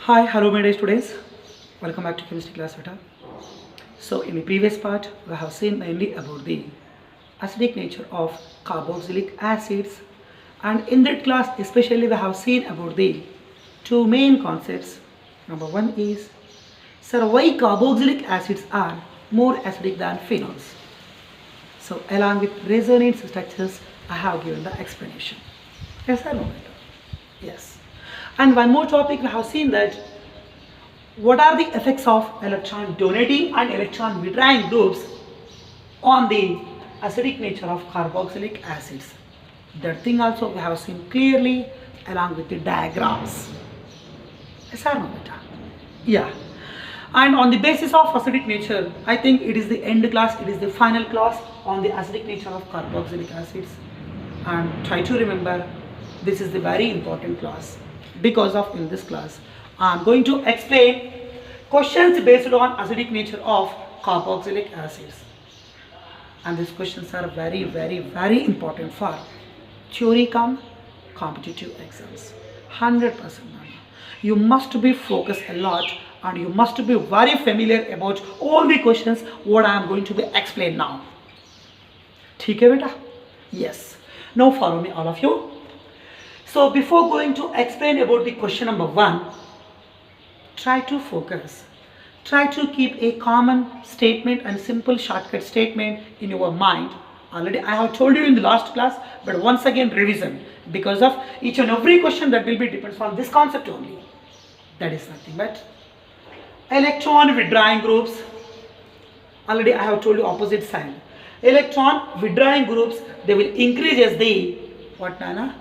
Hi, hello my dear students. Welcome back to chemistry class beta. So in the previous part we have seen mainly about the acidic nature of carboxylic acids, and in that class especially we have seen about the two main concepts. Number one is, sir, why carboxylic acids are more acidic than phenols. So along with resonance structures I have given the explanation. Yes or no? Yes. And one more topic we have seen that what are the effects of electron donating and electron withdrawing groups on the acidic nature of carboxylic acids. That thing also we have seen clearly along with the diagrams. Yes or no, beta? Yeah. And on the basis of acidic nature, I think it is the end class, it is the final class on the acidic nature of carboxylic acids. And try to remember, this is the very important class, because of in this class I am going to explain questions based on acidic nature of carboxylic acids, and these questions are very important for theory cum competitive exams. 100%. You must be focused a lot and you must be very familiar about all the questions what I am going to be explain now. ठीक है बेटा? Yes. Now follow me all of you. So before going to explain about the question number 1, try to focus. Try to keep a common statement and simple shortcut statement in your mind. Already I have told you in the last class, but once again revision, because of each and every question that will be depends on this concept only. That is nothing but electron withdrawing groups. Already I have told you opposite sign. Electron withdrawing groups, they will increase as the what Nana?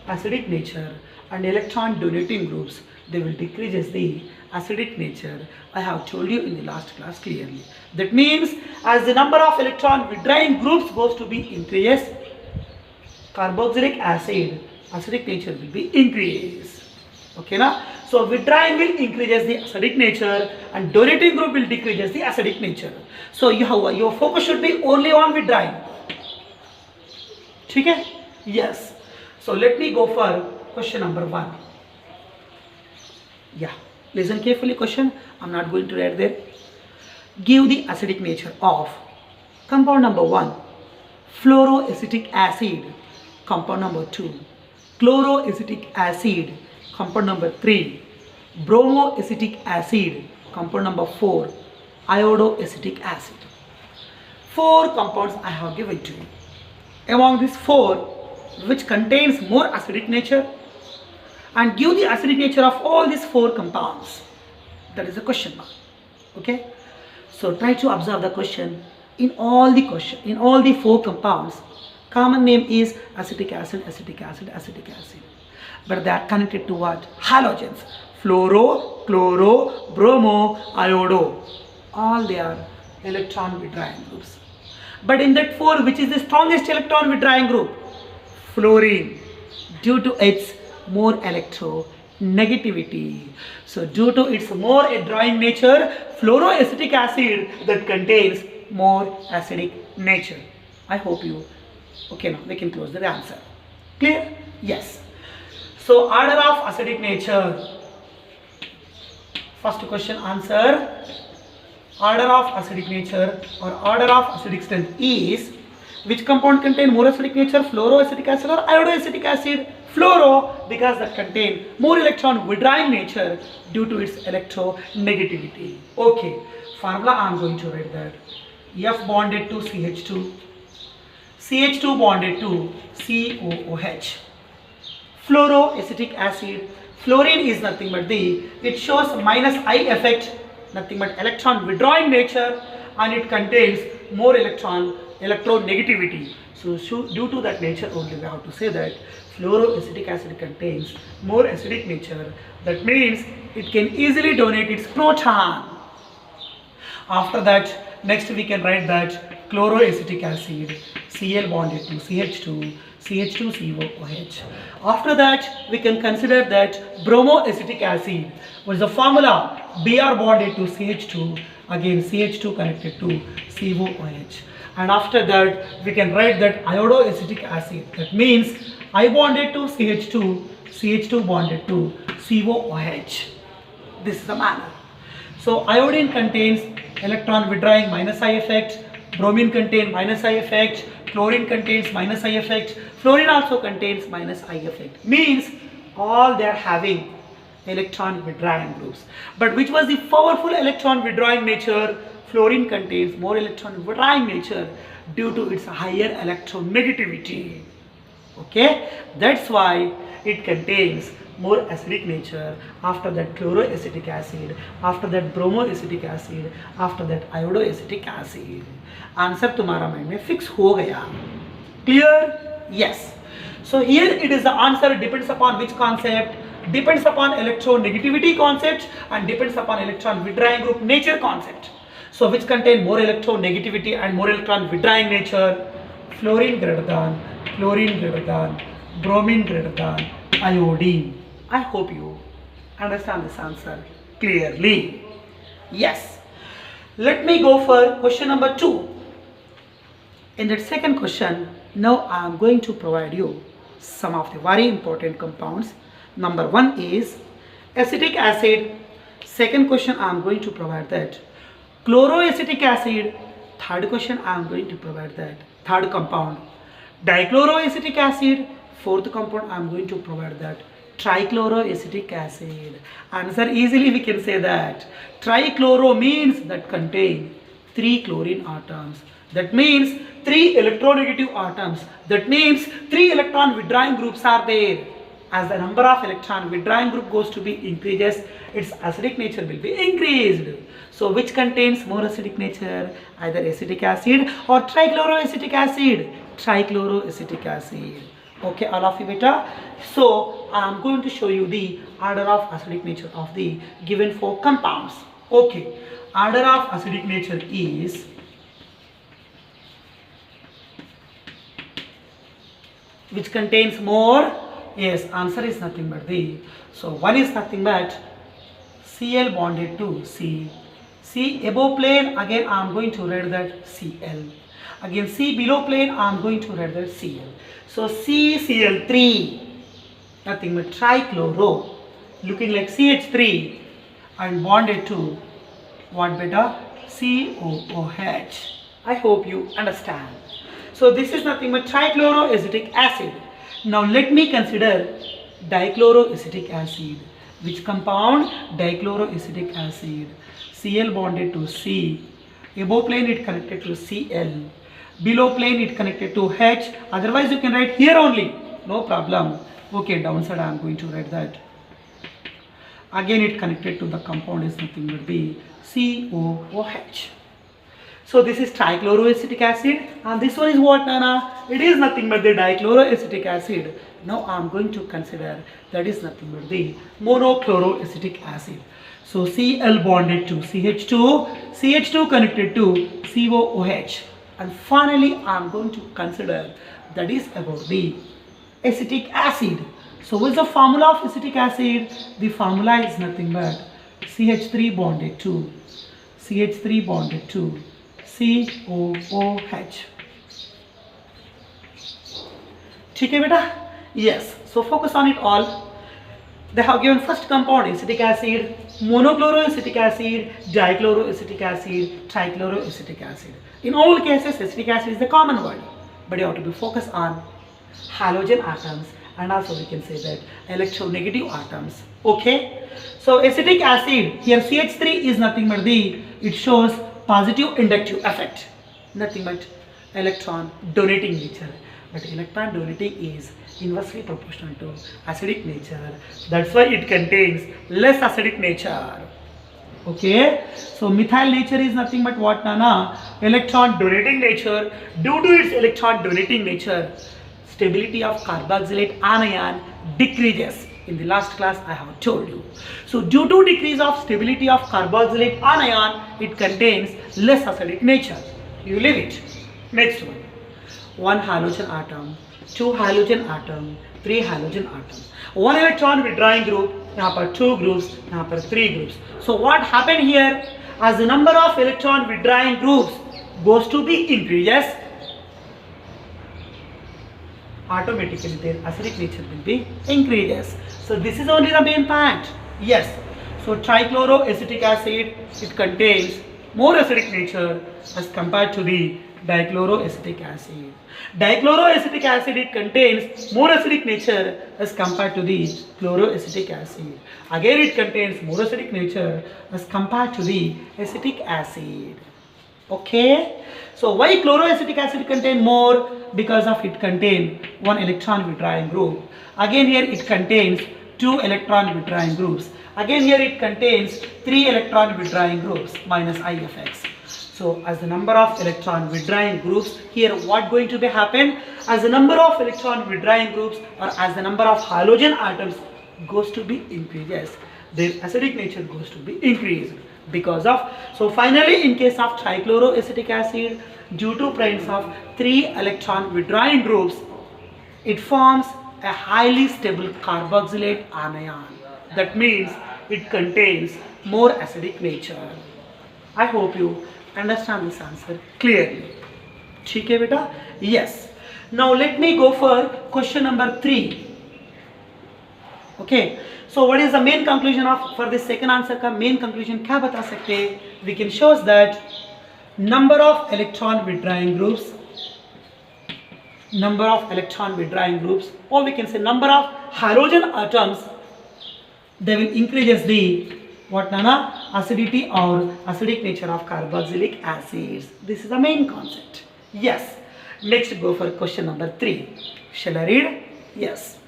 Acidic nature, and electron donating groups, they will decrease as the acidic nature. I have told you in the last class clearly. That means as the number of electron withdrawing groups goes to be increased, carboxylic acid acidic nature will be increased. Okay na? So withdrawing will increase as the acidic nature and donating group will decrease as the acidic nature. So your focus should be only on withdrawing. Okay? Yes. So let me go for question number 1. Yeah, listen carefully question. I'm not going to write there. Give the acidic nature of compound number 1, fluoroacetic acid. Compound number 2, chloroacetic acid. Compound number 3, bromoacetic acid. Compound number 4, iodoacetic acid. 4 compounds I have given to you. Among these 4, which contains more acidic nature, and give the acidic nature of all these 4 compounds. That is a question mark. Okay, so try to observe the question. In all the 4 compounds, common name is acetic acid, but they are connected to what? Halogens: fluoro, chloro, bromo, iodo. All they are electron withdrawing groups. But in that 4, which is the strongest electron withdrawing group? Fluorine, due to its more electronegativity. So due to its more withdrawing nature, fluoroacetic acid that contains more acidic nature. I hope you okay. Now we can close the answer. Clear? Yes. So order of acidic nature. First question answer. Order of acidic nature or order of acidic strength is, which compound contain more acidic nature, fluoroacetic acid or iodoacetic acid? Fluoro, because that contain more electron withdrawing nature due to its electronegativity. Okay, formula I am going to write that. F bonded to CH2, CH2 bonded to COOH. Fluoroacetic acid, fluorine is nothing but it shows minus I effect, nothing but electron withdrawing nature, and it contains more electronegativity. So due to that nature only we have to say that fluoroacetic acid contains more acidic nature. That means it can easily donate its proton. After that, next we can write that chloroacetic acid, Cl bonded to CH2, CH2COOH. After that, we can consider that bromoacetic acid. What is the formula? Br bonded to CH2, again CH2 connected to COOH. And after that, we can write that iodoacetic acid. That means I bonded to CH2, CH2 bonded to COOH. This is the manner. So iodine contains electron withdrawing minus I effect, bromine contains minus I effect, chlorine contains minus I effect, fluorine also contains minus I effect. Means all they are having electron withdrawing groups. But which was the powerful electron withdrawing nature? Fluorine contains more electron withdrawing nature due to its higher electronegativity. Okay, that's why it contains more acidic nature. After that chloroacetic acid, after that bromoacetic acid, after that iodoacetic acid. Answer तुम्हारा mind में fix हो गया. Clear? Yes. So here it is the answer depends upon which concept? Depends upon electronegativity concept and depends upon electron withdrawing group nature concept. So which contain more electronegativity and more electron withdrawing nature? Fluorine greater than, chlorine greater than, bromine greater than, iodine. I hope you understand this answer clearly. Yes. Let me go for question number 2. In that second question, now I am going to provide you some of the very important compounds. Number 1 is acetic acid. Second question I am going to provide that. Chloroacetic acid. Third question I am going to provide that. Third compound. Dichloroacetic acid. Fourth compound I am going to provide that. Trichloroacetic acid. Answer easily we can say that. Trichloro means that contain 3 chlorine atoms. That means 3 electronegative atoms. That means 3 electron withdrawing groups are there. As the number of electron withdrawing group goes to be increases, its acidic nature will be increased. So which contains more acidic nature? Either acetic acid or trichloroacetic acid. Trichloroacetic acid. Okay, all of you beta. So I am going to show you the order of acidic nature of the given 4 compounds. Okay, order of acidic nature is which contains more? Yes, answer is nothing but the. So one is nothing but Cl bonded to C. C above plane, again I am going to write that Cl. Again C below plane, I am going to write that Cl. So CCl3, nothing but trichloro, looking like CH3 and bonded to what beta? COOH. I hope you understand. So this is nothing but trichloroacetic acid. Now let me consider dichloroacetic acid. Which compound? Dichloroacetic acid. Cl bonded to C. Above plane it connected to Cl. Below plane it connected to H. Otherwise you can write here only. No problem. Okay, downside I am going to write that. Again it connected to the compound is nothing but the COOH. So this is trichloroacetic acid and this one is what, Nana? It is nothing but the dichloroacetic acid. Now I am going to consider that is nothing but the monochloroacetic acid. So Cl bonded to CH2, CH2 connected to COOH, and finally I am going to consider that is about the acetic acid. So what is the formula of acetic acid? The formula is nothing but CH3 bonded to CH3 bonded to COOH. ठीक है बेटा? Yes. So focus on it all. They have given first compound acetic acid, monochloroacetic acid, dichloroacetic acid, trichloroacetic acid. In all cases, acetic acid is the common word, but you have to be focused on halogen atoms and also we can say that electronegative atoms. Okay. So acetic acid here CH3 is nothing but the it shows positive inductive effect, nothing but electron donating nature. But electron donating is inversely proportional to acidic nature. That's why it contains less acidic nature. Okay. So methyl nature is nothing but what, Nana? Electron donating nature. Due to its electron donating nature, stability of carboxylate anion decreases. In the last class I have told you. So due to decrease of stability of carboxylate anion, it contains less acidic nature. You leave it. Next one. 1 halogen atom, 2 halogen atom, 3 halogen atom. 1 electron withdrawing group, यहाँ पर 2 groups, यहाँ पर 3 groups. So what happened here? As the number of electron withdrawing groups goes to be increases, automatically their acidic nature will be increases. So this is only the main point. Yes. So trichloroacetic acid, it contains more acidic nature as compared to the dichloroacetic acid. Dichloroacetic acid, it contains more acidic nature as compared to the chloroacetic acid. Again, it contains more acidic nature as compared to the acetic acid. Okay, so why chloroacetic acid contain more? Because of it contain one electron withdrawing group. Again here it contains two electron withdrawing groups. Again here it contains three electron withdrawing groups minus IFX. So as the number of electron withdrawing groups, here what going to be happen? As the number of electron withdrawing groups or as the number of halogen atoms goes to be increases, their acidic nature goes to be increased because of. So finally, in case of trichloroacetic acid, due to presence of three electron withdrawing groups, it forms a highly stable carboxylate anion. That means it contains more acidic nature. I hope you understand this answer clearly. ठीक है बेटा? Yes. Now let me go for question number 3. Okay. So what is the main conclusion of for this second answer का main conclusion क्या बता सकते हैं? We can show that number of electron withdrawing groups, or we can say number of halogen atoms, they will increases the what nana acidity or acidic nature of carboxylic acids. This is the main concept. Yes. Next go for question number 3. Shall I read? Yes.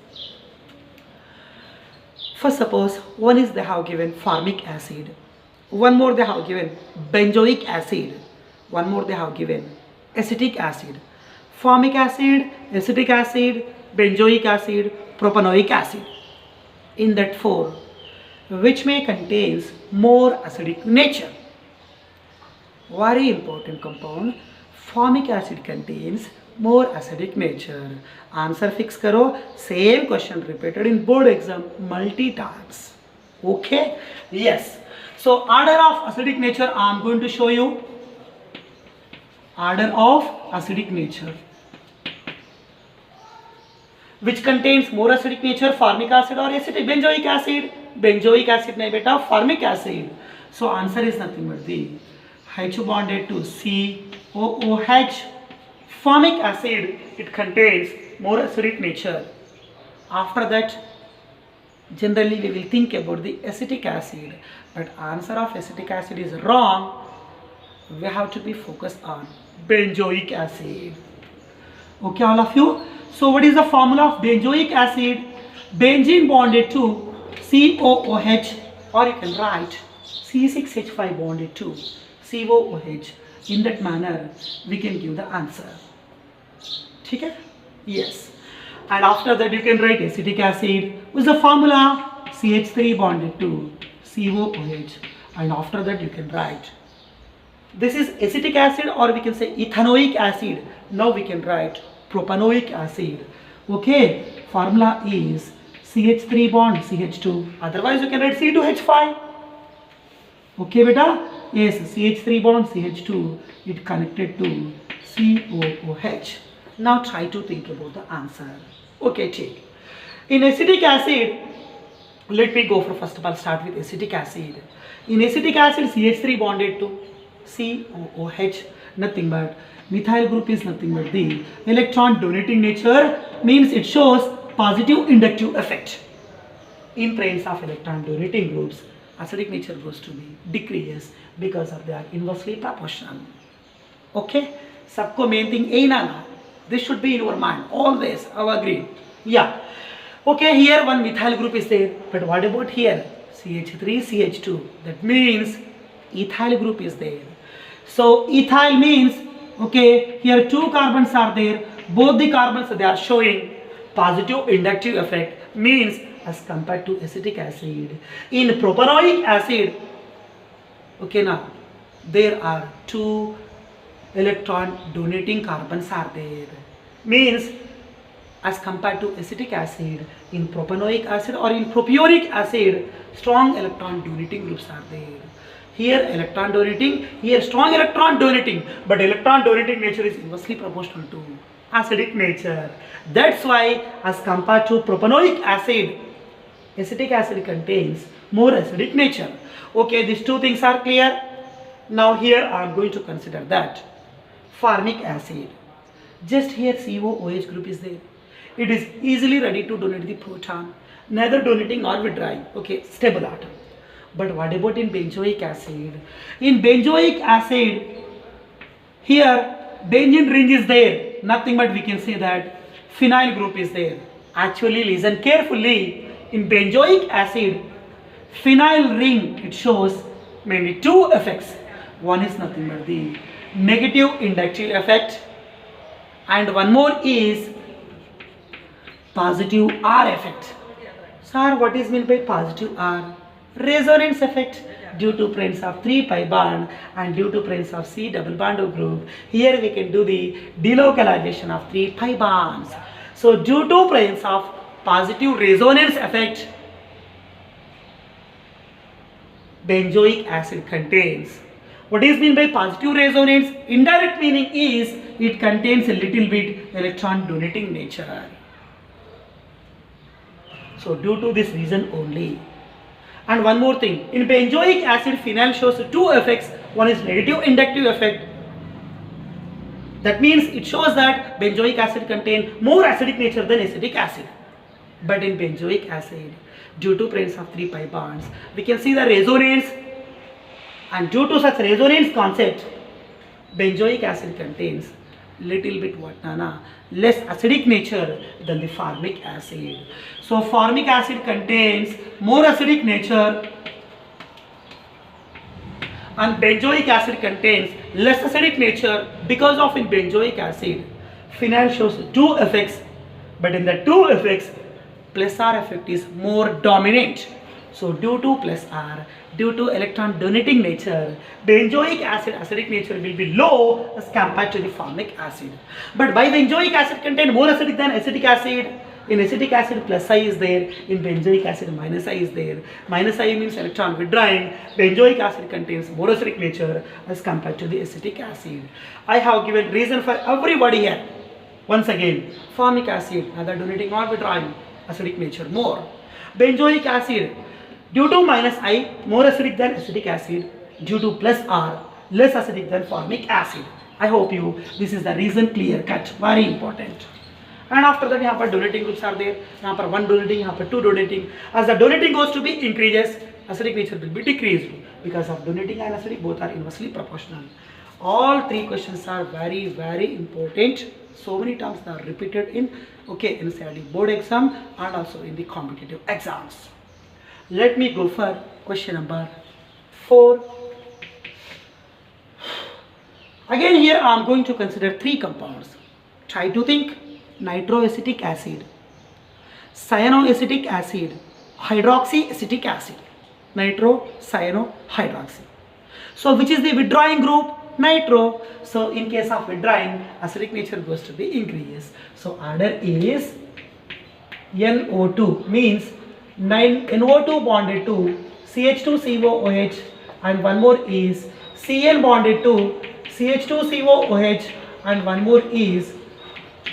First suppose one is they have given formic acid, one more they have given benzoic acid, one more they have given acetic acid. Formic acid, acetic acid, benzoic acid, propanoic acid. In that 4, which may contains more acidic nature? Very important compound. Formic acid contains more acidic nature. Answer fix karo. Same question repeated in board exam multi times. Okay? Yes. So order of acidic nature I am going to show you. Order of acidic nature. Which contains more acidic nature, formic acid or acetic? Benzoic acid. Benzoic acid nahi beta, formic acid. So answer is nothing but the H bonded to COOH. Formic acid, it contains more acidic nature. After that, generally we will think about the acetic acid, but answer of acetic acid is wrong. We have to be focused on benzoic acid. Okay, all of you. So what is the formula of benzoic acid? Benzene bonded to COOH, or you can write C6H5 bonded to COOH. In that manner, we can give the answer. Okay? Yes. And after that, you can write acetic acid with the formula CH3 bonded to COOH. And after that, you can write this is acetic acid, or we can say ethanoic acid. Now we can write propanoic acid. Okay? Formula is CH3 bond CH2. Otherwise, you can write C2H5. Okay, beta? Yes, CH3 bond CH2. It connected to COOH. Now try to think about the answer. Okay, take. In acetic acid, let me go for first of all start with acetic acid. In acetic acid, CH3 bonded to COOH, nothing but methyl group is nothing but the electron donating nature, means it shows positive inductive effect. In presence of electron donating groups, acidic nature goes to be decreases because of their inversely proportional. Okay, सबको main thing यही ना. This should be in your mind always. I agree. Yeah. Okay, here one methyl group is there, but what about here? CH3, CH2. That means ethyl group is there. So ethyl means, okay, here two carbons are there. Both the carbons they are showing positive inductive effect, means as compared to acetic acid. In propanoic acid, okay, now there are two electron donating carbons are there, means as compared to acetic acid, in propanoic acid or in propionic acid, strong electron donating groups are there. Here electron donating, here strong electron donating, but electron donating nature is inversely proportional to acidic nature. That's why as compared to propanoic acid, acetic acid contains more acidic nature. Okay, these two things are clear. Now here I am going to consider that formic acid. Just here COOH group is there. It is easily ready to donate the proton, neither donating nor withdrawing. Okay, stable atom. But what about in benzoic acid? In benzoic acid, here benzene ring is there. Nothing but we can say that phenyl group is there. Actually, listen carefully. In benzoic acid, phenyl ring, it shows mainly two effects. One is nothing but the negative inductive effect, and one more is positive R effect. Sir, what is meant by positive R? Resonance effect due to presence of 3 pi bond and due to presence of C double bond group. Here we can do the delocalization of 3 pi bonds. So due to presence of positive resonance effect, benzoic acid contains. What is meant by positive resonance? Indirect meaning is it contains a little bit electron donating nature. So due to this reason only. And one more thing, in benzoic acid, phenyl shows two effects. One is negative inductive effect. That means it shows that benzoic acid contains more acidic nature than acetic acid. But in benzoic acid, due to presence of 3 pi bonds, we can see the resonance, and due to such resonance concept, benzoic acid contains little bit what nana, less acidic nature than the formic acid. So formic acid contains more acidic nature and benzoic acid contains less acidic nature. Because of in benzoic acid, phenyl shows two effects, but in the two effects, plus R effect is more dominant. So due to plus R, due to electron donating nature, benzoic acid acidic nature will be low as compared to the formic acid. But by benzoic acid contain more acidic than acetic acid. In acetic acid plus I is there, in benzoic acid minus I is there. Minus I means electron withdrawing. Benzoic acid contains more acidic nature as compared to the acetic acid. I have given reason for everybody here. Once again, formic acid, neither donating nor withdrawing, acidic nature more. Benzoic acid, due to minus I, more acidic than acetic acid. Due to plus R, less acidic than formic acid. I hope this is the reason clear cut, very important. And after that, यहाँ पर donating groups are there. यहाँ पर one donating, यहाँ पर two donating. As the donating goes to be increases, acidic nature will be decreased because of donating and acidic both are inversely proportional. All three questions are very, very important. So many times they are repeated in NCERT board exam and also in the competitive exams. Let me go for question number 4. Again here I am going to consider three compounds. Try to think: nitroacetic acid, cyanoacetic acid, hydroxyacetic acid. Nitro, cyano, hydroxy. So which is the withdrawing group? Nitro. So in case of withdrawing, acidic nature goes to be increases. So order is NO2, means NO2 bonded to CH2COOH, and one more is Cl bonded to CH2COOH, and one more is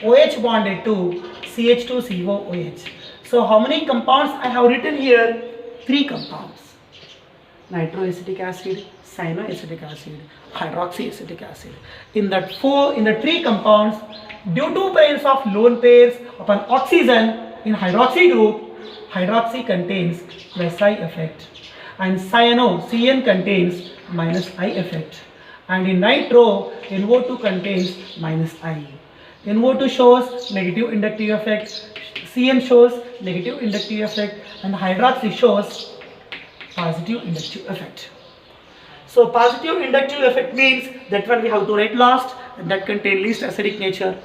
OH bonded to CH2COOH. So how many compounds I have written here? 3 compounds. Nitroacetic acid, cyanoacetic acid, hydroxyacetic acid. In that 3 compounds, due to presence of lone pairs upon oxygen in hydroxy group, hydroxy contains plus I effect, and CN contains minus I effect, and in nitro, NO2 contains minus I. NO2 shows negative inductive effect, CN shows negative inductive effect, and hydroxy shows positive inductive effect. So positive inductive effect means that one we have to write last, and that contain least acidic nature.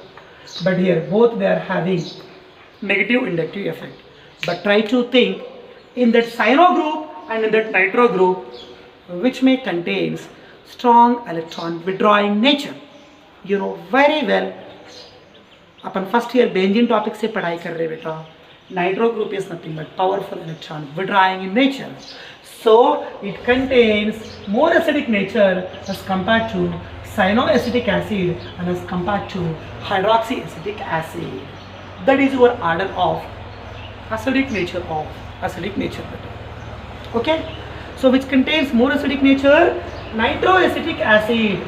But here both they are having negative inductive effect. But try to think in that cyano group and in that nitro group which may contains strong electron withdrawing nature. You know very well. Upon first year benzene topic से पढ़ाई कर रहे बेटा. Nitro group is nothing but powerful electron withdrawing in nature. So it contains more acidic nature as compared to cyanoacetic acid and as compared to hydroxyacetic acid. That is your order of acidic nature Okay, so which contains more acidic nature? Nitroacetic acid.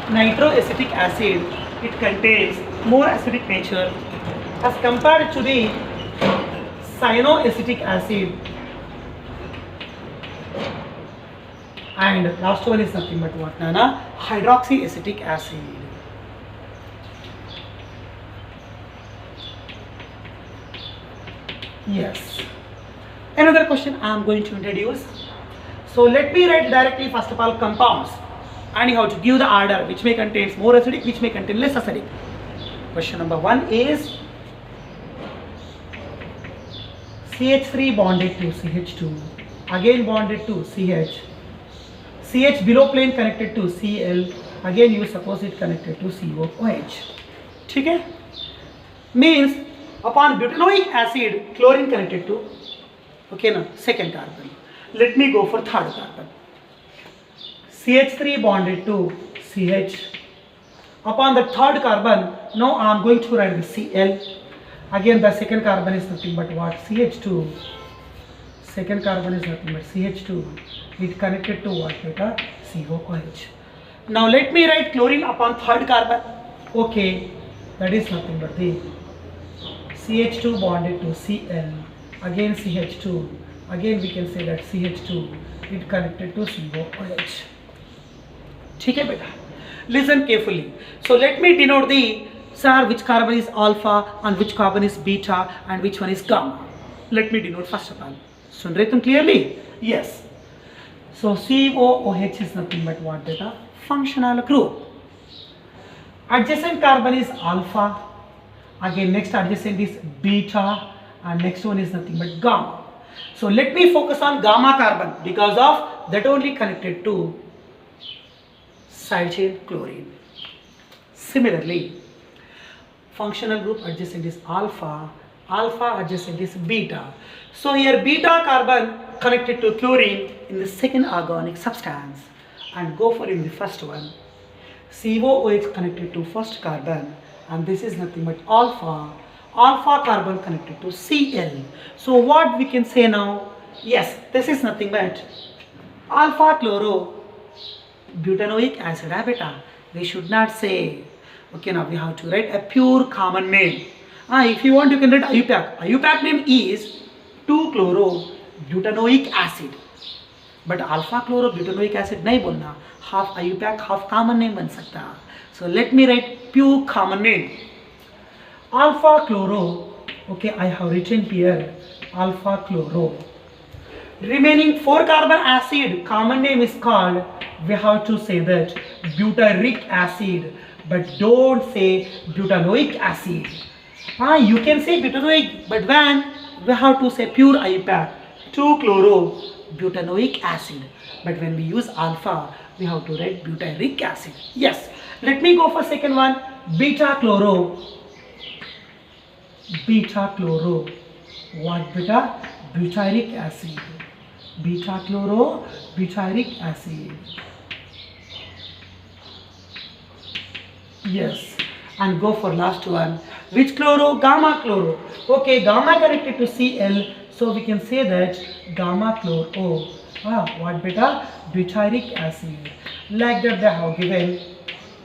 Nitroacetic acid, it contains more acidic nature as compared to the cyanoacetic acid. And last one is nothing but what, Nana? Hydroxyacetic acid. Yes. Another question I am going to introduce. So let me write directly first of all compounds, and you have to give the order which may contains more acidic, which may contain less acidic. Question number 1 is CH3 bonded to CH2, again bonded to CH, CH below plane connected to Cl, again you suppose it connected to COOH. Okay? Means upon butanoic acid, chlorine connected to, okay, now second carbon. Let me go for third carbon. CH3 bonded to CH. Upon the third carbon, now I am going to write the Cl. Again the second carbon is nothing but what? CH2. Second carbon is nothing but CH2. It connected to what, beta? COOH. Now let me write chlorine upon third carbon. Okay, that is nothing but the CH2 bonded to Cl. Again CH2. Again we can say that CH2. It connected to COOH. Okay, beta. Listen carefully. So let me denote the, sir, which carbon is alpha and which carbon is beta and which one is gamma. Let me denote first of all. Sun rahe tum clearly? Yes. So COOH is nothing but what, beta? Functional group. Adjacent carbon is alpha. Again next adjacent is beta and next one is nothing but gamma. So let me focus on gamma carbon because of that only connected to side chain chlorine. Similarly, functional group adjacent is alpha, alpha adjacent is beta. So here beta carbon connected to chlorine in the second organic substance, and go for in the first one. COOH connected to first carbon, and this is nothing but alpha, alpha carbon connected to Cl. So what we can say now? Yes, this is nothing but alpha chloro butanoic acid, beta. We should not say. Okay, now we have to write a pure common name. If you want, you can write IUPAC. IUPAC name is 2-chloro-butanoic acid. But alpha chloro-butanoic acid nahi bolna. Half IUPAC, half common name ban sakta. So let me write pure common name. Alpha chloro. Okay, I have written here alpha chloro. Remaining 4 carbon acid, common name is called, we have to say that butyric acid, but don't say butanoic acid. You can say butanoic, but when we have to say pure IUPAC, 2-chloro-butanoic acid. But when we use alpha, we have to write butyric acid. Yes, let me go for second one, beta chloro. Beta chloro, what beta? Butyric acid. Beta chloro butyric acid. Yes, and go for last one. Which chloro? Gamma chloro. Okay, gamma connected to Cl, so we can say that gamma chloro. What beta? Butyric acid. Like that they have given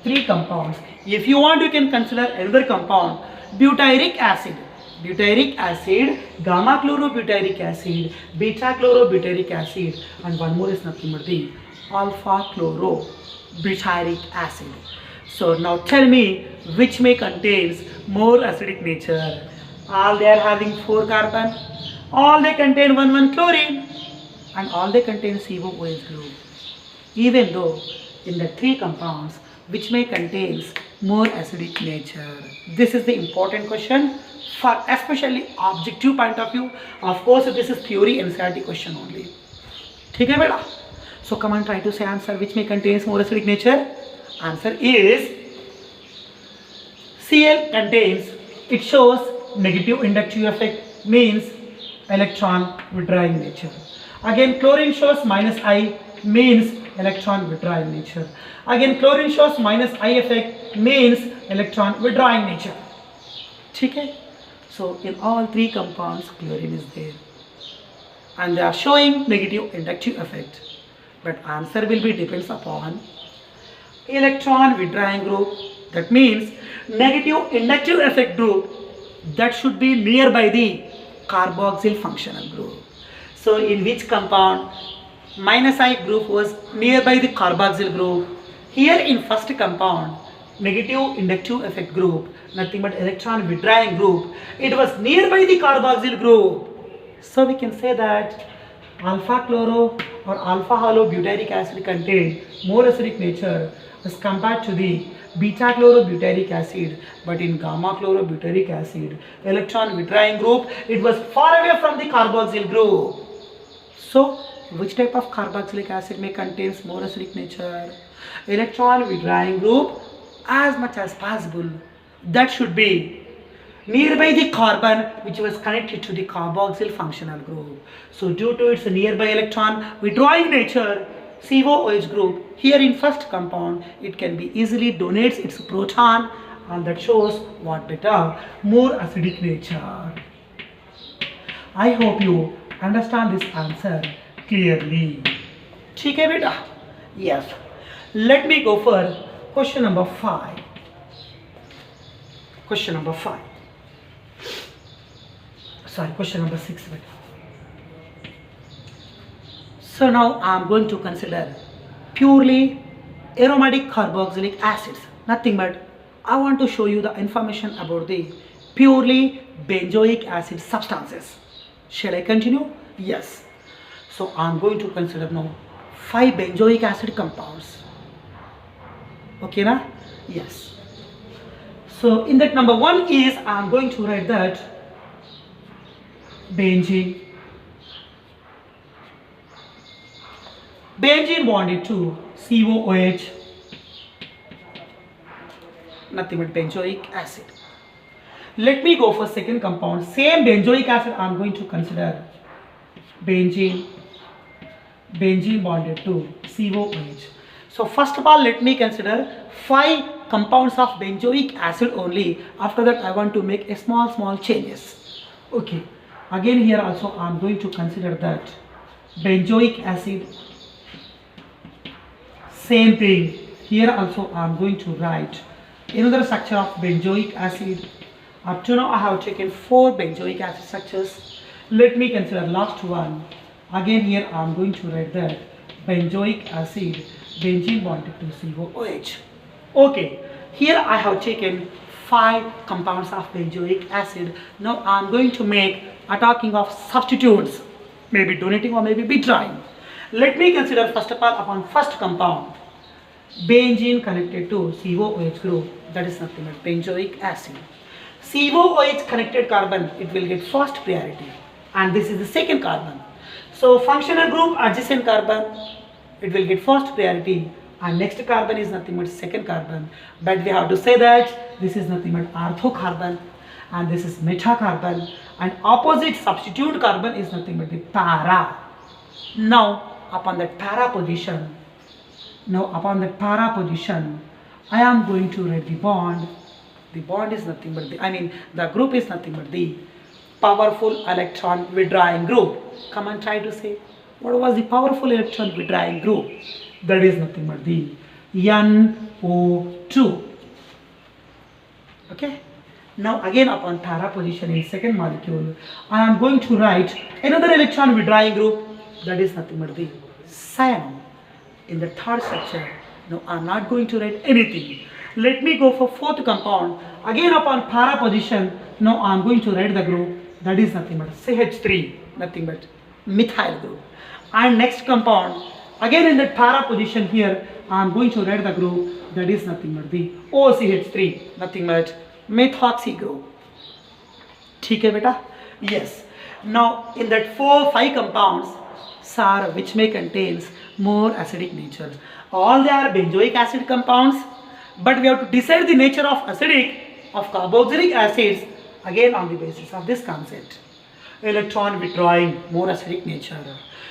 3 compounds. If you want, you can consider another compound, butyric acid. Butyric acid, gamma chlorobutyric acid, beta chlorobutyric acid, and one more is nothing but the alpha chlorobutyric acid. So now tell me which may contains more acidic nature. All they are having 4 carbon, all they contain 1 chlorine, and all they contain COOH group. Even though in the 3 compounds which may contains more acidic nature. This is the important question for especially objective point of view. Of course, this is theory NCERT question only. Okay, beta? So come on, try to say answer which may contains more acidic nature. Answer is Cl contains, it shows negative inductive effect, means electron withdrawing nature. Again chlorine shows -I, means electron withdrawing nature. Again chlorine shows -I effect, means electron withdrawing nature. Okay? So in all three compounds chlorine is there and they are showing negative inductive effect, but answer will be depends upon electron withdrawing group, that means negative inductive effect group that should be nearby the carboxyl functional group. So in which compound minus I group was nearby the carboxyl group? Here in first compound negative inductive effect group, nothing but electron withdrawing group, it was nearby the carboxyl group. So we can say that alpha chloro or alpha halobutyric acid contain more acidic nature as compared to the beta chlorobutyric acid, but in gamma chlorobutyric acid electron withdrawing group, it was far away from the carboxyl group. So which type of carboxylic acid may contains more acidic nature? Electron withdrawing group as much as possible that should be nearby the carbon which was connected to the carboxyl functional group. So due to its nearby electron withdrawing nature, COOH group here in first compound, it can be easily donates its proton, and that shows what better, more acidic nature. I hope you understand this answer clearly. ठीक है बेटा? Yes. Let me go for question number 5. Question number 5. Sorry, question number 6. So now I am going to consider purely aromatic carboxylic acids. Nothing but I want to show you the information about the purely benzoic acid substances. Shall I continue? Yes. So I am going to consider now 5 benzoic acid compounds. Okay, na? Yes. So in that number 1 is I am going to write that benzene. Benzene bonded to COOH, nothing but benzoic acid. Let me go for second compound. Same benzoic acid I am going to consider benzene. Benzene bonded to COOH. So first of all, let me consider 5 compounds of benzoic acid only. After that, I want to make a small changes. Okay. Again here also I am going to consider that benzoic acid. Same thing. Here also I am going to write another structure of benzoic acid. Up to now I have taken 4 benzoic acid structures. Let me consider last one. Again here I am going to write that benzoic acid, benzene bonded to COOH. Okay, here I have taken 5 compounds of benzoic acid. Now I am going to make a talking of substituents, maybe donating or maybe withdrawing. Let me consider first of all upon first compound, benzene connected to COOH group, that is nothing but benzoic acid. COOH connected carbon, it will get first priority, and this is the second carbon. So functional group adjacent carbon, it will get first priority, and next carbon is nothing but second carbon. But we have to say that this is nothing but orthocarbon and this is metacarbon, and opposite substitute carbon is nothing but the para. Now upon that para position, I am going to write the bond. The bond is nothing but the group is nothing but the powerful electron withdrawing group. Come and try to say what was the powerful electron withdrawing group? That is nothing but the NO2. Okay. Now again upon para position in second molecule, I am going to write another electron withdrawing group, that is nothing but the cyano. In the third structure, no, I am not going to write anything. Let me go for fourth compound. Again upon para position, now I am going to write the group, that is nothing but CH3, nothing but methyl group. And next compound, again in that para position here, I am going to write the group, that is nothing but the OCH3, nothing but methoxy group. ठीक है बेटा? Yes. Now in that 4-5 compounds, SAR which may contains more acidic nature. All they are benzoic acid compounds, but we have to decide the nature of acidic of carboxylic acids again on the basis of this concept. Electron withdrawing, more acidic nature.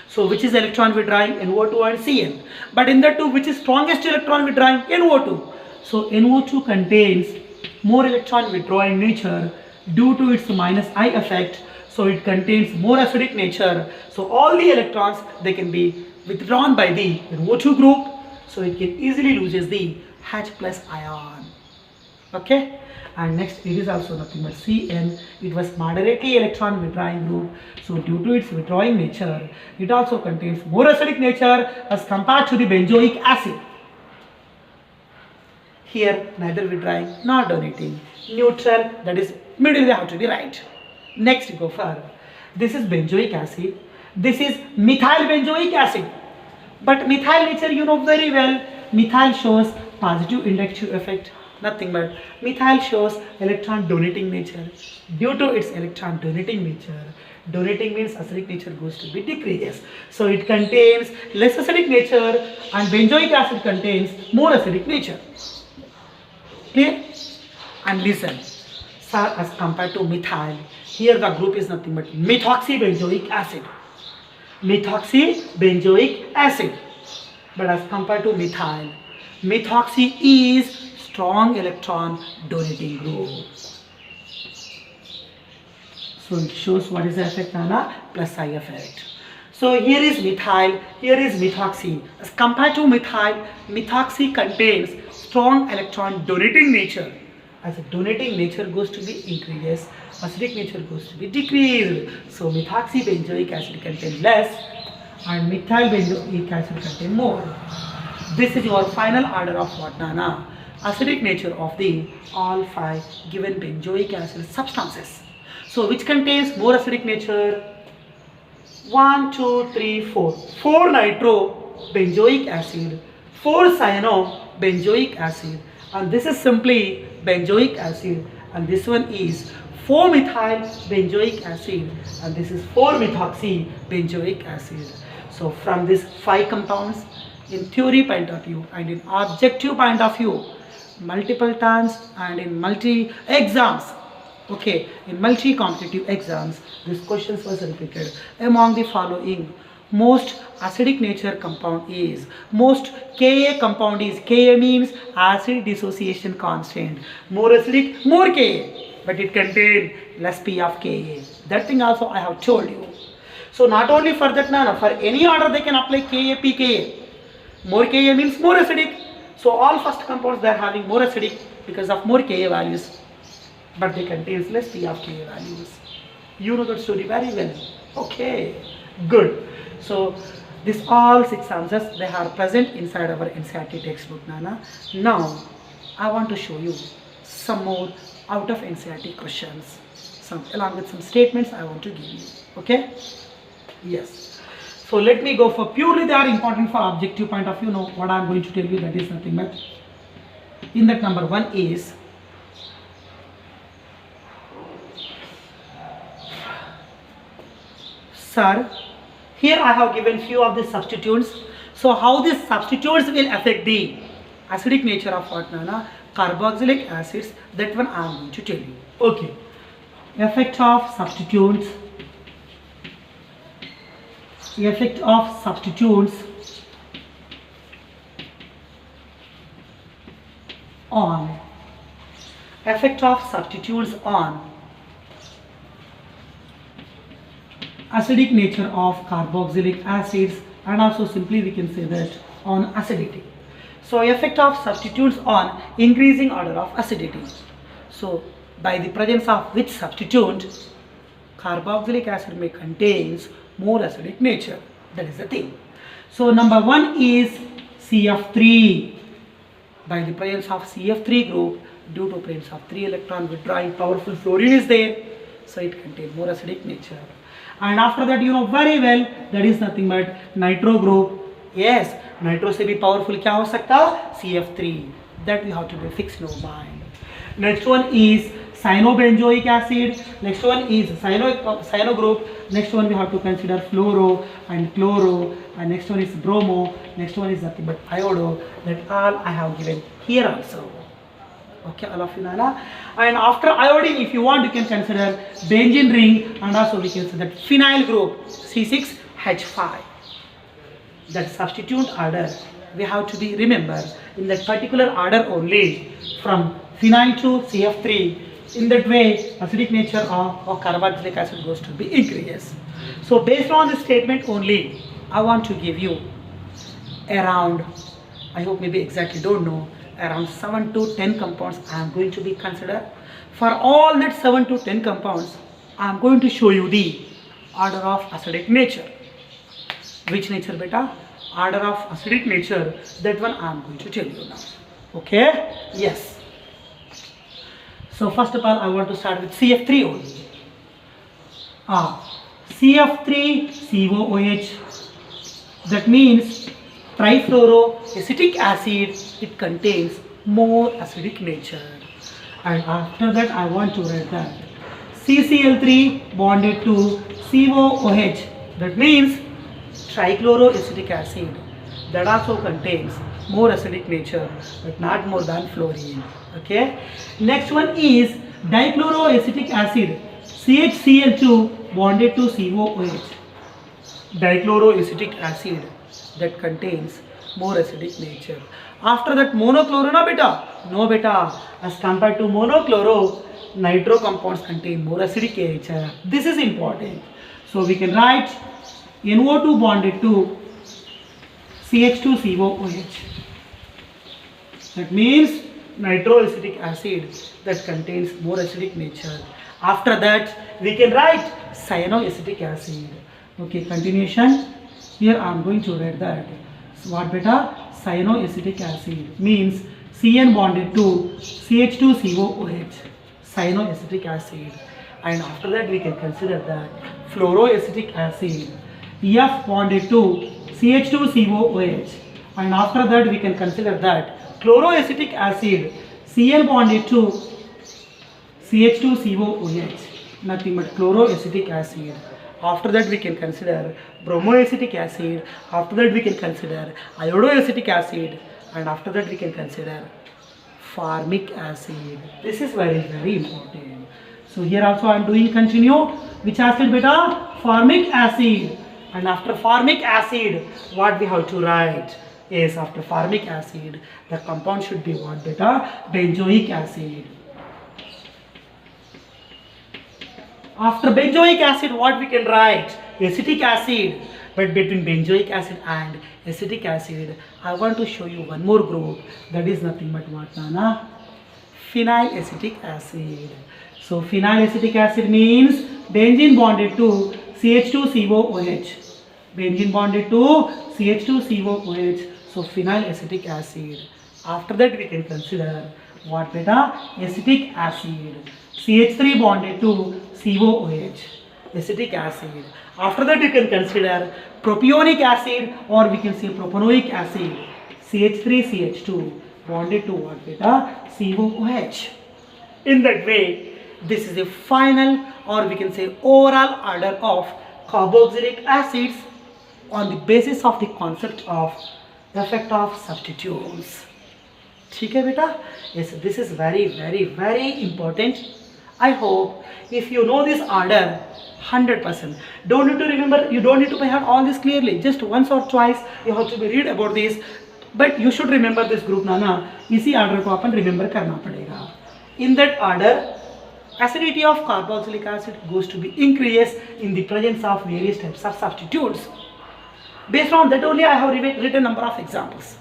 So which is electron withdrawing? NO2 and Cl. But in the two, which is strongest electron withdrawing? NO2. So NO2 contains more electron withdrawing nature due to its minus I effect. So it contains more acidic nature. So all the electrons, they can be withdrawn by the O2 group. So it can easily loses the H plus ion. Okay. And next it is also nothing but Cn. It was moderately electron withdrawing group. So due to its withdrawing nature, it also contains more acidic nature as compared to the benzoic acid. Here neither withdrawing nor donating. Neutral, that is middle, they have to be right. Next go for, this is benzoic acid. This is methyl benzoic acid. But methyl nature you know very well. Methyl shows positive inductive effect. Nothing but methyl shows electron donating nature. Due to its electron donating nature, donating means acidic nature goes to be decreased. So it contains less acidic nature and benzoic acid contains more acidic nature. Clear? And listen, sir, as compared to methyl, here the group is nothing but methoxybenzoic acid. Methoxybenzoic acid. But as compared to methyl, methoxy is strong electron donating group. So it shows what is the effect, Nana? Plus I effect. So here is methyl, here is methoxy. As compared to methyl, methoxy contains strong electron donating nature. As a donating nature goes to be increased, acidic nature goes to be decreased. So methoxybenzoic acid contains less and methyl benzoic acid contains more. This is your final order of what, Nana? Acidic nature of the all 5 given benzoic acid substances. So which contains more acidic nature? 1, 2, 3, 4. 4 nitro benzoic acid, 4 cyano benzoic acid, and this is simply benzoic acid, and this one is 4 methyl benzoic acid, and this is 4 methoxy benzoic acid. So from these 5 compounds, in theory point of view and in objective point of view, multiple times and in multi exams, okay, in multi competitive exams, these questions was repeated. Among the following, most acidic nature compound is, most Ka compound is, Ka means acid dissociation constant, more acidic, more Ka, but it contains less P of Ka. That thing also I have told you. So not only for that, Nana, for any order they can apply Ka, pKa. More Ka means more acidic. So all first compounds they are having more acidic because of more Ka values, but they contain less P of Ka values. You know that story very well. Okay, good. So this all 6 answers they are present inside our NCERT textbook, Nana. Now I want to show you some more out of NCERT questions, some along with some statements I want to give you. Okay? Yes. So let me go for purely they are important for objective point of view. Now what I am going to tell you, that is nothing but in that number 1 is sir, here I have given few of the substituents. So how these substituents will affect the acidic nature of what, Nana? Carboxylic acids. That one I am going to tell you. Okay. Effect of substituents. Effect of substituents on acidic nature of carboxylic acids, and also simply we can say that on acidity. So effect of substituents on increasing order of acidity. So by the presence of which substituent, carboxylic acid may contains more acidic nature. That is the thing. So number 1 is CF3. By the presence of CF3 group, due to presence of 3 electron withdrawing powerful fluorine is there, so it contains more acidic nature. And after that, you know very well, that is nothing but nitro group. Yes, nitro se bhi powerful kya ho sakta? CF3. That we have to be fixed in our mind. Next one is cyanobenzoic acid. Next one is cyano group. Next one we have to consider fluoro and chloro. And next one is bromo. Next one is nothing but iodo. That all I have given here also. Okay, all of you, Nana. And after iodine, if you want, you can consider benzene ring, and also we can say that phenyl group C6H5. That substituent order we have to be remember in that particular order only, from phenyl to CF3. In that way, acidic nature of carboxylic acid goes to be increased. So based on this statement only, I want to give you around, I hope maybe exactly don't know, around 7 to 10 compounds I am going to be considered. For all that 7 to 10 compounds, I am going to show you the order of acidic nature. Which nature beta? Order of acidic nature, that one I am going to tell you now. Okay? Yes. So first of all, I want to start with CF3 only. CF3COOH, that means trifluoroacetic acid. It contains more acidic nature. And after that, I want to write that CCl3 bonded to COOH, that means trichloroacetic acid, that also contains more acidic nature but not more than fluorine. Okay, next one is dichloroacetic acid, CHCl2 bonded to COOH, dichloroacetic acid that contains more acidic nature. After that, monochloro, na beta? No beta, as compared to monochloro, nitro compounds contain more acidic nature. This is important. So we can write NO2 bonded to CH2COOH. That means nitroacetic acid that contains more acidic nature. After that, we can write cyanoacetic acid. Okay, continuation. Here I am going to write that. So what beta? Cyanoacetic acid means CN bonded to CH2COOH. Cyanoacetic acid. And after that, we can consider that fluoroacetic acid, F bonded to CH2COOH. And after that, we can consider that chloroacetic acid, Cl bonded to CH2COOH, nothing but chloroacetic acid. After that, we can consider bromoacetic acid. After that, we can consider iodoacetic acid. And after that, we can consider formic acid. This is very, very important. So here also I am doing continue. Which acid beta? Formic acid. And after formic acid, what we have to write is, after formic acid, the compound should be what beta? Benzoic acid. After benzoic acid, what we can write? Acetic acid. But between benzoic acid and acetic acid, I want to show you one more group. That is nothing but what, Nana? Phenylacetic acid. So phenylacetic acid means benzene bonded to CH2COOH. Benzene bonded to CH2COOH. So phenylacetic acid. After that, we can consider what beta? Acetic acid. CH3 bonded to COOH. Acetic acid. After that, you can consider propionic acid, or we can say propanoic acid. CH3CH2 bonded to what beta? COOH. In that way, this is the final, or we can say overall order of carboxylic acids on the basis of the concept of effect of substituents. ठीक है बेटा? Yes, this is very, very, very important. I hope if you know this order 100%, don't need to remember, you don't need to have all this clearly, just once or twice you have to be read about this, but you should remember this group नाना. इसी order को अपन remember करना पड़ेगा. In that order, acidity of carboxylic acid goes to be increased in the presence of various types of substitutes. Based on that only, I have written number of examples.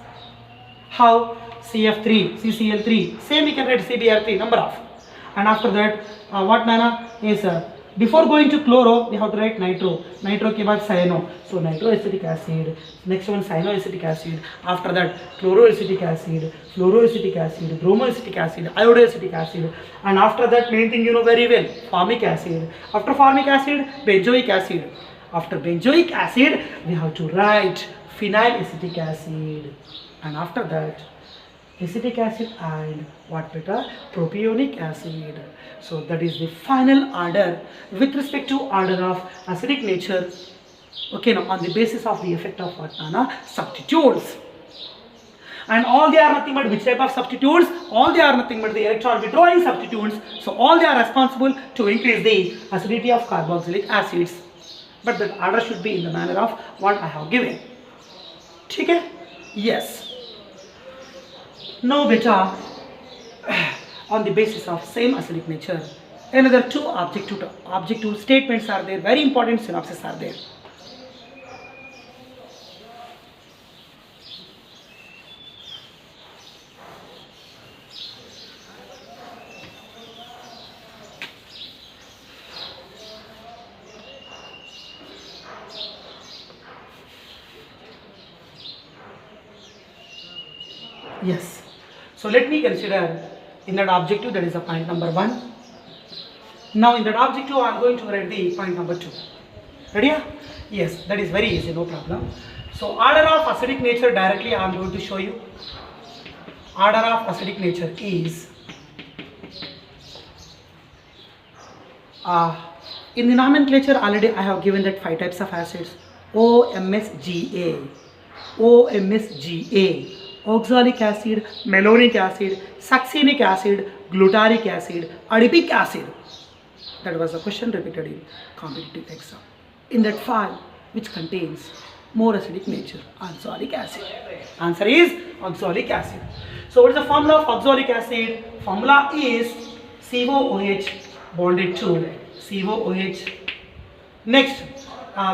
How? CF3, CCl3, same we can write CBr3, number of. And after that, what Nana is, before going to chloro, we have to write nitro. Nitro ke baad cyano. So nitroacetic acid. Next one cyanoacetic acid. After that, chloroacetic acid, fluoroacetic acid, bromoacetic acid, iodoacetic acid. And after that, main thing you know very well, formic acid. After formic acid, benzoic acid. After benzoic acid, we have to write phenylacetic acid. And after that, acetic acid and what beta? Propionic acid. So that is the final order with respect to order of acidic nature. Okay, now on the basis of the effect of what, Nana? Substitutes. And all they are nothing but which type of substitutes? All they are nothing but the electron withdrawing substituents. So all they are responsible to increase the acidity of carboxylic acids. But the order should be in the manner of what I have given. Okay? Yes. Now beta, on the basis of same acidic nature. Another two objective statements are there, very important synopses are there. Yes. So let me consider in that objective, that is the point number 1. Now in that objective I am going to write the point number 2. Ready? Yes, that is very easy, no problem. So order of acidic nature directly I am going to show you. Order of acidic nature is in the nomenclature already I have given that 5 types of acids: OMSGA, OMSGA, oxalic acid, malonic acid, succinic acid, glutaric acid, adipic acid. That was a question repeated in competitive exam. In that file which contains more acidic nature, oxalic acid. Answer is oxalic acid. So what is the formula of oxalic acid? Formula is COOH bonded to COOH. Next,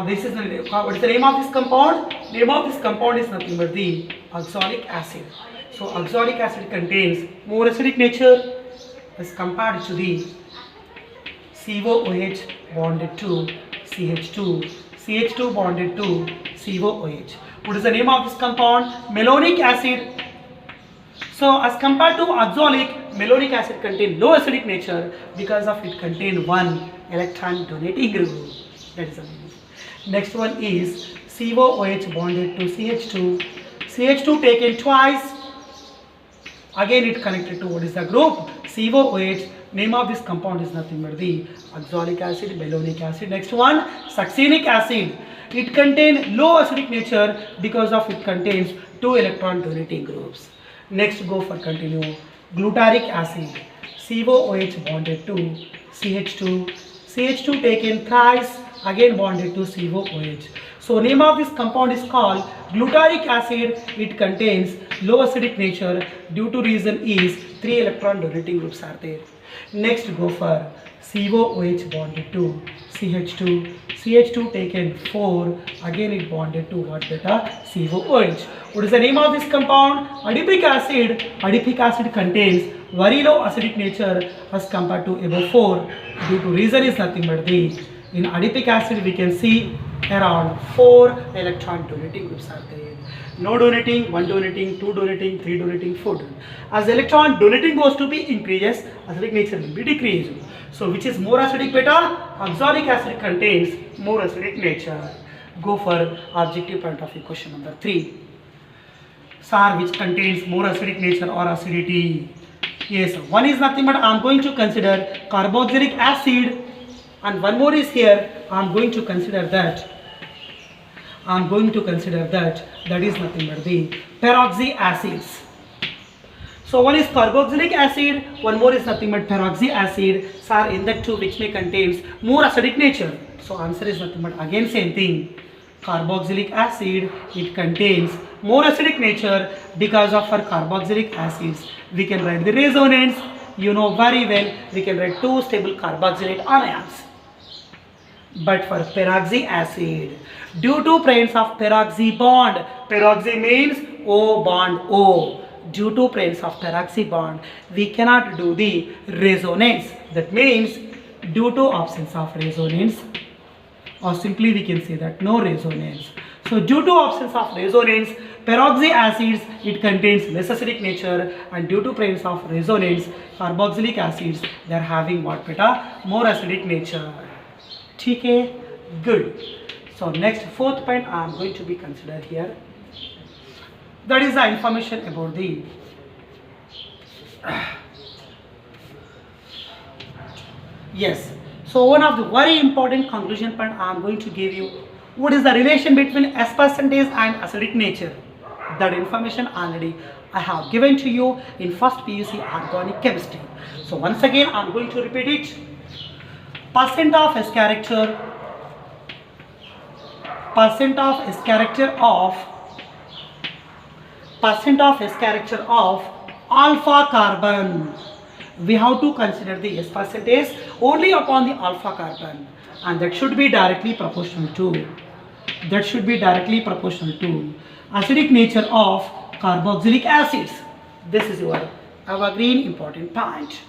this is what is the name of this compound? Name of this compound is nothing but the oxalic acid. So oxalic acid contains more acidic nature as compared to the COOH bonded to CH2, CH2 bonded to COOH. What is the name of this compound? Malonic acid. So as compared to oxalic, malonic acid contains low acidic nature because of it contains one electron donating group. That is the meaning. Next one is COOH bonded to CH2. CH2 taken twice. Again it connected to what is the group? COOH. Name of this compound is nothing but the oxalic acid, malonic acid. Next one, succinic acid. It contains low acidic nature because of it contains 2 electron donating groups. Next go for continue. Glutaric acid. COOH bonded to CH2. CH2 taken thrice, again bonded to COOH. So name of this compound is called glutaric acid. It contains low acidic nature. Due to reason is 3 electron donating groups are there. Next go for COOH bonded to CH2. CH2 taken 4, again it bonded to what beta? COOH. What is the name of this compound? Adipic acid. Adipic acid contains very low acidic nature as compared to above 4. Due to reason is nothing but the in adipic acid we can see around 4 electron donating groups are there. No donating, 1 donating, 2 donating, 3 donating, 4 donating. As electron donating goes to be increases, acidic nature will be decreased. So which is more acidic beta? Oxalic acid contains more acidic nature. Go for objective point of view question number 3. Sir, which contains more acidic nature or acidity? Yes, one is nothing but I am going to consider carboxylic acid, and one more is here. I am going to consider that. That is nothing but the peroxy acids. So one is carboxylic acid, one more is nothing but peroxy acid. Sir, in that two which may contains more acidic nature. So answer is nothing but again same thing. Carboxylic acid, it contains more acidic nature because of our carboxylic acids. We can write the resonance. You know very well, we can write 2 stable carboxylate anions. But for peroxy acid, due to presence of peroxy bond, peroxy means O bond O. Due to presence of peroxy bond, we cannot do the resonance. That means due to absence of resonance, or simply we can say that no resonance. So due to absence of resonance, peroxy acids, it contains less acidic nature, and due to presence of resonance, carboxylic acids, they are having what beta? More acidic nature. Okay, good. So next 4th point I am going to be considered here. That is the information about the yes. So one of the very important conclusion point I am going to give you. What is the relation between S percentage and acidic nature? That information already I have given to you in first PUC organic chemistry. So once again I am going to repeat it. Percent of S character of alpha carbon we have to consider the S percentage only upon the alpha carbon, and that should be directly proportional to acidic nature of carboxylic acids. This is your evergreen important point.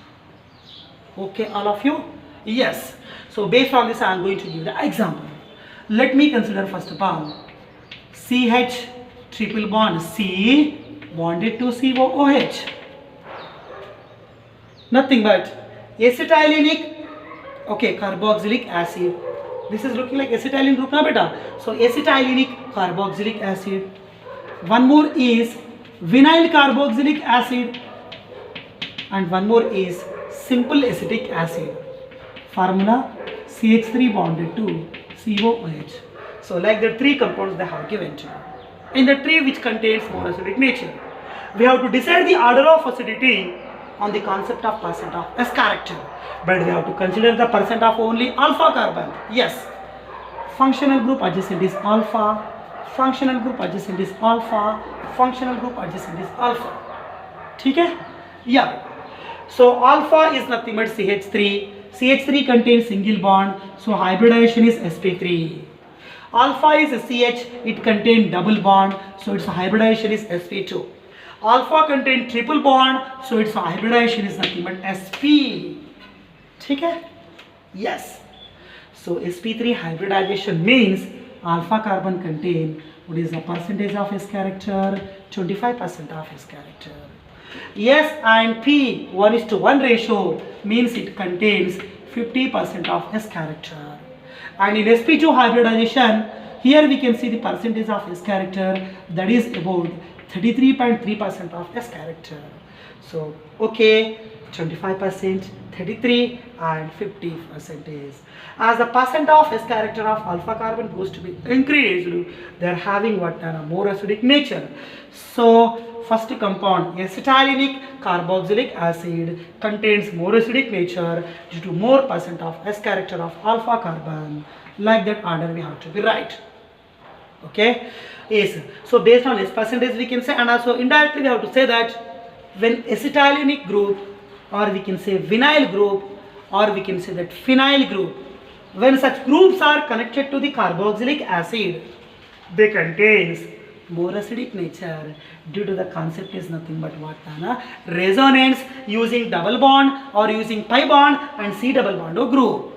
Okay, all of you? Yes. So based on this, I am going to give the example. Let me consider first of all CH triple bond C bonded to COOH. Nothing but acetylenic, okay, carboxylic acid. This is looking like acetylene group na beta. So acetylenic carboxylic acid. One more is vinyl carboxylic acid, and one more is simple acetic acid. Formula CH3 bonded to COOH. So like the three compounds they have given to you. In the tree which contains more acidic nature, we have to decide the order of acidity on the concept of percent of S character, but we have to consider the percent of only alpha carbon. Yes, functional group adjacent is alpha, functional group adjacent is alpha, functional group adjacent is alpha. Okay? Yeah. So alpha is nothing but CH3. CH3 contains single bond, so hybridization is sp3. Alpha is a CH, it contains double bond, so its hybridization is sp2. Alpha contains triple bond, so its hybridization is nothing but sp. Okay? Yes. So sp3 hybridization means alpha carbon contain, what is the percentage of S character? 25% of S character. S and P 1:1 ratio means it contains 50% of S character. And in sp2 hybridization, here we can see the percentage of S character, that is about 33.3% of S character. So okay, 25%, 33 and 50%. As the percent of S character of alpha carbon goes to be increased, they are having what more acidic nature. So first compound acetylenic carboxylic acid contains more acidic nature due to more percent of S character of alpha carbon. Like that order we have to be right. Okay, yes. So based on this percentage we can say, and also indirectly we have to say that when acetylenic group, or we can say vinyl group, or we can say that phenyl group, when such groups are connected to the carboxylic acid, they contains more acidic nature due to the concept is nothing but what resonance using double bond or using pi bond and C double bond O group.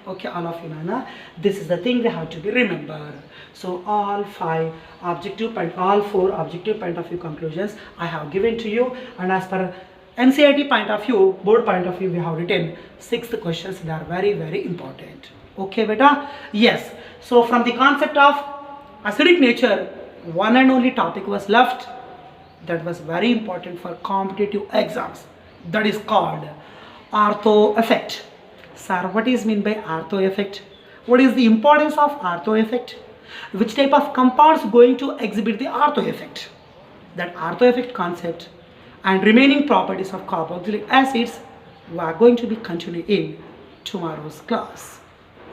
Okay, all of you know, this is the thing we have to be remember. So all four objective point of view conclusions I have given to you, and as per NCERT point of view, board point of view, we have written 6 questions that are very, very important. Okay, beta? Yes. So from the concept of acidic nature, one and only topic was left that was very important for competitive exams. That is called Artho effect. Sir, what is meant by Artho effect? What is the importance of Artho effect? Which type of compounds going to exhibit the Artho effect? That Artho effect concept and remaining properties of carboxylic acids we are going to be continuing in tomorrow's class.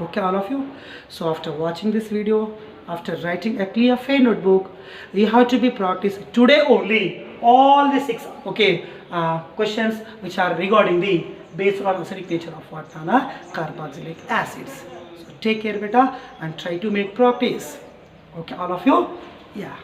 Okay, all of you? So after watching this video, after writing a clear fair notebook, you have to be practiced today only all the 6 questions which are regarding the based on acidic nature of what carboxylic acids. So take care beta and try to make practice. Okay, all of you? Yeah.